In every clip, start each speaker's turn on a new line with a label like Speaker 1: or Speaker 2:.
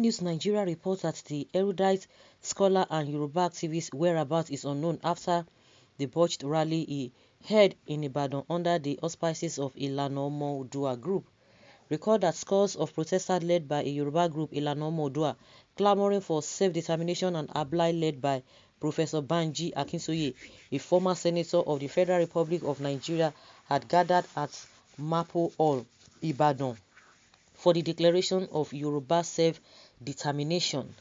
Speaker 1: News Nigeria reports that the erudite scholar and Yoruba activist whereabouts is unknown after the botched rally he held in Ibadan under the auspices of Ilana Oduduwa group. Recall that scores of protesters led by a Yoruba group, Ilana Oduduwa, clamoring for self-determination, and Ablai led by Professor Banji Akintoye, a former senator of the Federal Republic of Nigeria, had gathered at Mapo Hall, Ibadan, for the declaration of Yoruba self-determination.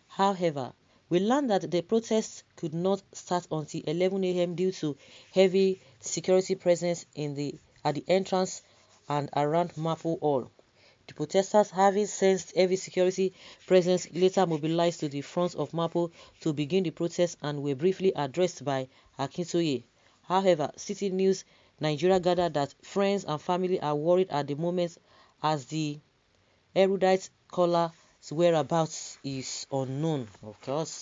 Speaker 1: However, we learned that the protests could not start until 11 a.m. due to heavy security presence at the entrance and around Mapo Hall. The protesters, having sensed heavy security presence, later mobilized to the front of Mapo to begin the protest and were briefly addressed by Akintoye. However, City News Nigeria gathered that friends and family are worried at the moment as the erudite scholar's whereabouts is unknown. Of course,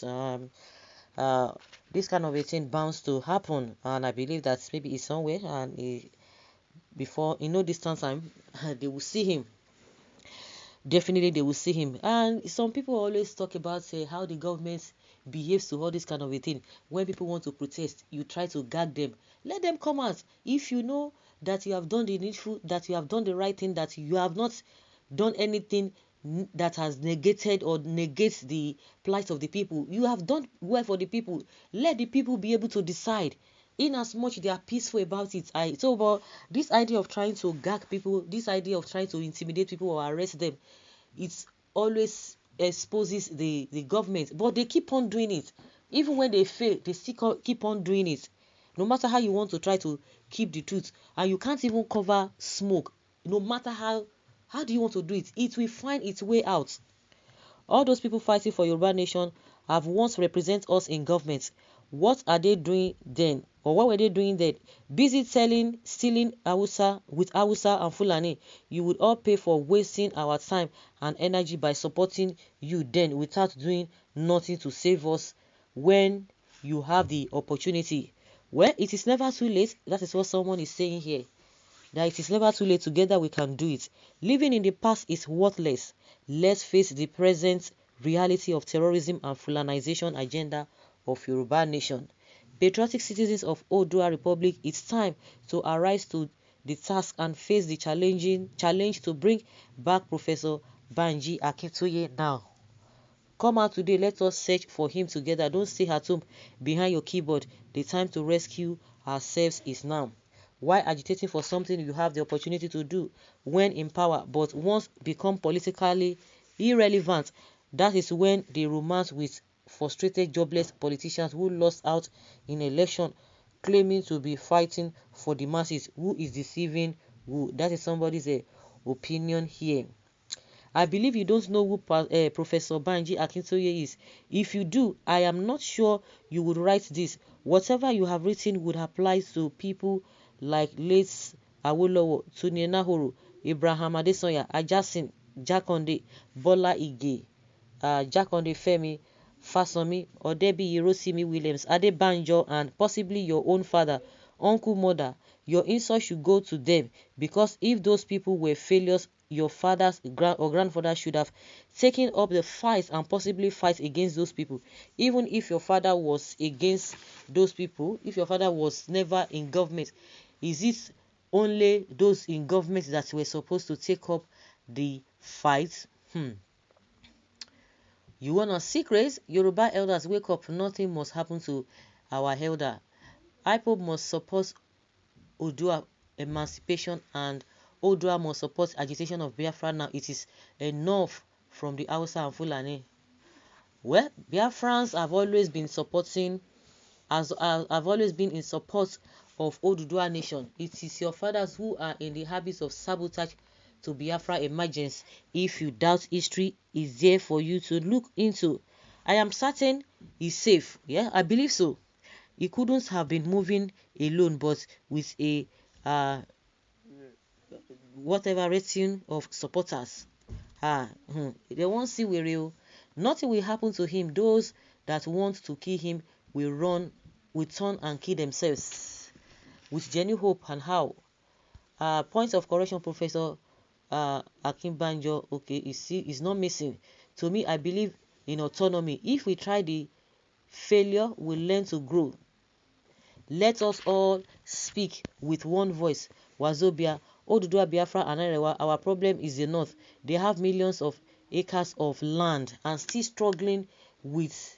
Speaker 1: this kind of a thing bound to happen, and I believe that maybe he's somewhere, and before no distant time they will see him. Definitely they will see him. And some people always talk about how the government behaves to all this kind of a thing. When people want to protest, you try to gag them. Let them come out. If you know that you have done the needful, that you have done the right thing, that you have not done anything that has negated or negates the plight of the people, you have done well for the people. Let the people be able to decide. In as much they are peaceful about it. So about this idea of trying to gag people, this idea of trying to intimidate people or arrest them, it always exposes the government. But they keep on doing it. Even when they fail, they still keep on doing it. No matter how you want to try to keep the truth, and you can't even cover smoke. No matter how do you want to do it, it will find its way out. All those people fighting for Yoruba nation have once represented us in government. What are they doing then? Or what were they doing then? Busy stealing Hausa with Hausa and Fulani. You would all pay for wasting our time and energy by supporting you then without doing nothing to save us when you have the opportunity. Well, it is never too late. That is what someone is saying here. That it is never too late. Together we can do it. Living in the past is worthless. Let's face the present reality of terrorism and Fulanization agenda of Yoruba nation. Patriotic citizens of Oduduwa Republic, it's time to arise to the task and face the challenge to bring back Professor Banji Akintoye now. Come out today, let us search for him together. Don't stay at home behind your keyboard. The time to rescue ourselves is now. Why agitating for something you have the opportunity to do when in power, but once become politically irrelevant? That is when the romance with frustrated jobless politicians who lost out in election claiming to be fighting for the masses. Who is deceiving who? That is somebody's opinion here. I believe you don't know who Professor Banji Akintoye is. If you do, I am not sure you would write this. Whatever you have written would apply to people like late Awolowo, Tuni Nahoro, Ibrahim Adesanya, Ajasin, Jakonde, Bola Ige, Jakonde Femi, Fasomi, Odebi Hirosimi Williams, Adebanjo, and possibly your own father, uncle, mother. Your insult should go to them, because if those people were failures, your father's or grandfather should have taken up the fight and possibly fight against those people. Even if your father was against those people, if your father was never in government, is it only those in government that were supposed to take up the fight? You want a secret? Yoruba elders, wake up. Nothing must happen to our elder. IPOB must support Oduduwa emancipation, and Oduduwa must support agitation of Biafra now. It is enough from the Hausa and Fulani. Well, Biafrans have always been supporting, have always been in support of Oduduwa nation. It is your fathers who are in the habits of sabotage to Biafra emergence. If you doubt, history is there for you to look into. I am certain he's safe. Yeah, I believe so. He couldn't have been moving alone, but with a whatever rating of supporters. They won't see we real. Nothing will happen to him. Those that want to kill him will turn and kill themselves. With genuine hope. And how? Point of correction, Professor Akinbanjo. Okay, you see, is not missing. To me, I believe in autonomy. If we try the failure, we learn to grow. Let us all speak with one voice. Wazobia, Oduduwa, Biafra, and Arewa. Our problem is the north. They have millions of acres of land and still struggling with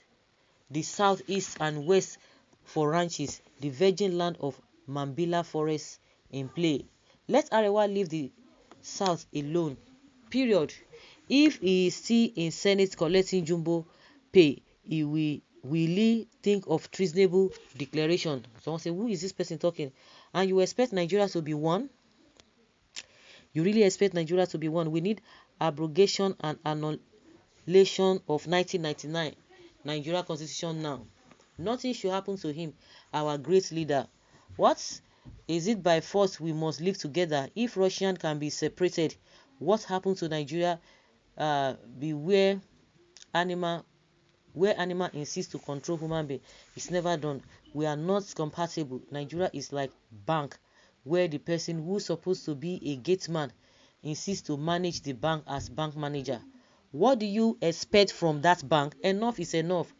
Speaker 1: the southeast and west for ranches. The virgin land of Mambila forest in play. Let Arewa leave the south alone. Period. If he is still in Senate collecting jumbo pay, he will really think of treasonable declaration. Someone say, who is this person talking? And you expect Nigeria to be one? You really expect Nigeria to be one? We need abrogation and annulation of 1999 Nigeria Constitution now. Nothing should happen to him, our great leader. What? Is it by force we must live together? If Russian can be separated, what happened to Nigeria? Beware animal. Where animal insists to control human being, it's never done. We are not compatible. Nigeria is like bank, where the person who's supposed to be a gateman insists to manage the bank as bank manager. What do you expect from that bank? Enough is enough.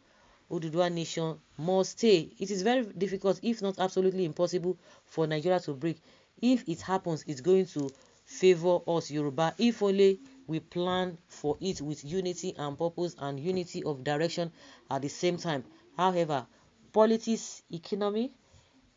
Speaker 1: Oduduwa nation must stay. It is very difficult, if not absolutely impossible, for Nigeria to break. If it happens, it's going to favor us Yoruba. If only we plan for it with unity and purpose and unity of direction at the same time. However, politics, economy,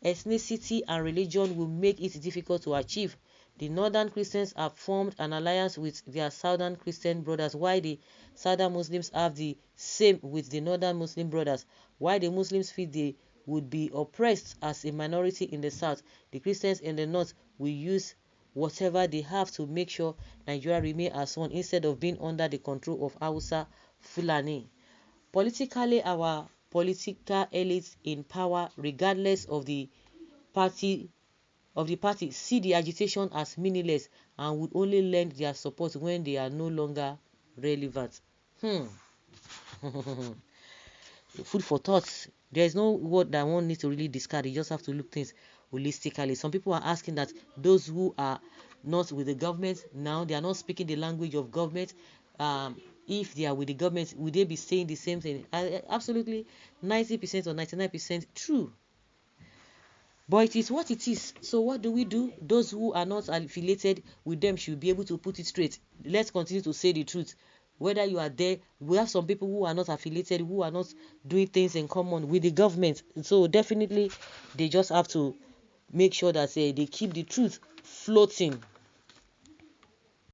Speaker 1: ethnicity, and religion will make it difficult to achieve. The northern Christians have formed an alliance with their southern Christian brothers, while the southern Muslims have the same with the northern Muslim brothers. While the Muslims feel they would be oppressed as a minority in the south, the Christians in the north will use whatever they have to make sure Nigeria remain as one instead of being under the control of Hausa Fulani. Politically, our political elites in power, regardless of the party, see the agitation as meaningless and would only lend their support when they are no longer relevant. Food for thought. There is no word that one needs to really discard. You just have to look things holistically. Some people are asking that those who are not with the government now, they are not speaking the language of government. If they are with the government, will they be saying the same thing? Absolutely 90% or 99% true. But it is what it is. So what do? Those who are not affiliated with them should be able to put it straight. Let's continue to say the truth. Whether you are there, we have some people who are not affiliated, who are not doing things in common with the government. So definitely, they just have to make sure that they keep the truth floating.